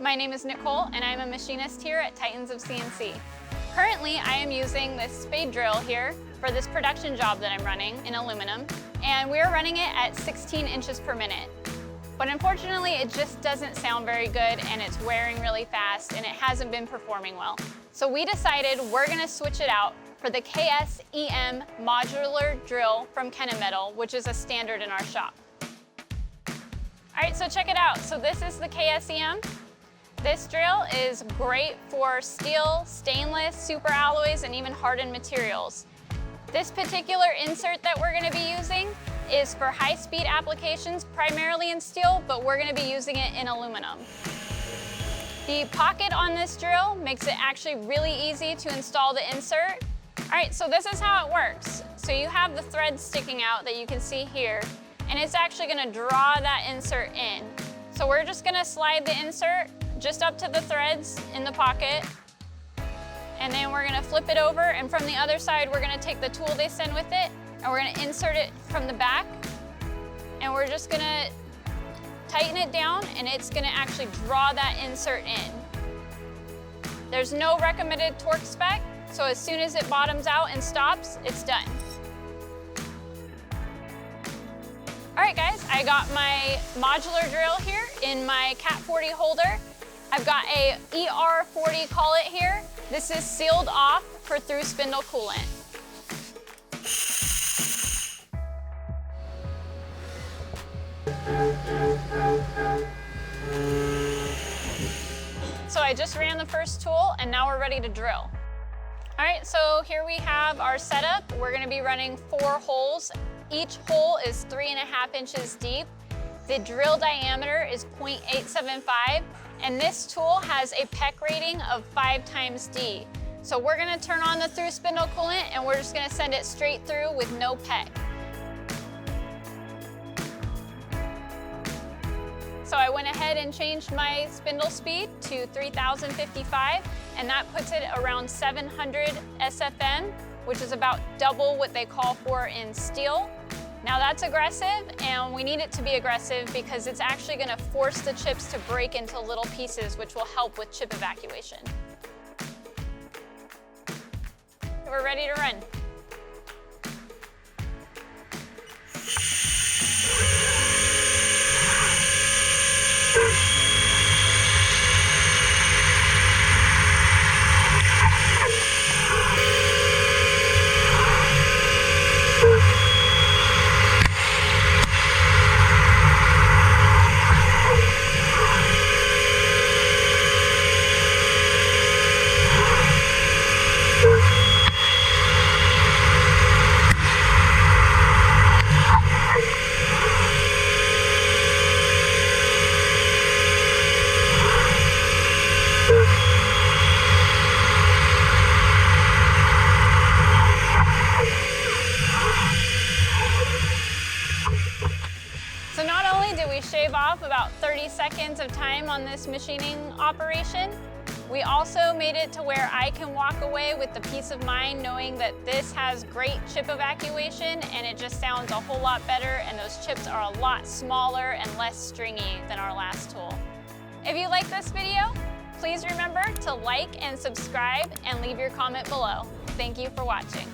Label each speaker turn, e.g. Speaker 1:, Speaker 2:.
Speaker 1: my name is Nicole and I'm a machinist here at TITANS of CNC. Currently, I am using this spade drill here for this production job that I'm running in aluminum, and we're running it at 16 inches per minute. But unfortunately, it just doesn't sound very good and it's wearing really fast and it hasn't been performing well. So we decided we're gonna switch it out for the KSEM Modular drill from Kennametal, which is a standard in our shop. All right, so check it out. So this is the KSEM. This drill is great for steel, stainless, super alloys, and even hardened materials. This particular insert that we're gonna be using is for high-speed applications, primarily in steel, but we're gonna be using it in aluminum. The pocket on this drill makes it actually really easy to install the insert. All right, so this is how it works. So you have the thread sticking out that you can see here, and it's actually gonna draw that insert in. So we're just gonna slide the insert just up to the threads in the pocket, and then we're gonna flip it over, and from the other side, we're gonna take the tool they send with it, and we're gonna insert it from the back, and we're just gonna tighten it down, and it's gonna actually draw that insert in. There's no recommended torque spec, so as soon as it bottoms out and stops, it's done. All right, guys, I got my modular drill here in my Cat 40 holder. I've got a ER40 collet here. This is sealed off for through spindle coolant. So I just ran the first tool and now we're ready to drill. All right, so here we have our setup. We're gonna be running 4 holes. Each hole is 3.5 inches deep. The drill diameter is 0.875, and this tool has a peck rating of 5 times D. So we're gonna turn on the through spindle coolant and we're just gonna send it straight through with no peck. So I went ahead and changed my spindle speed to 3055, and that puts it around 700 SFM, which is about double what they call for in steel. Now that's aggressive, and we need it to be aggressive because it's actually gonna force the chips to break into little pieces, which will help with chip evacuation. We're ready to run. So not only did we shave off about 30 seconds of time on this machining operation, we also made it to where I can walk away with the peace of mind knowing that this has great chip evacuation and it just sounds a whole lot better, and those chips are a lot smaller and less stringy than our last tool. If you like this video, please remember to like and subscribe and leave your comment below. Thank you for watching.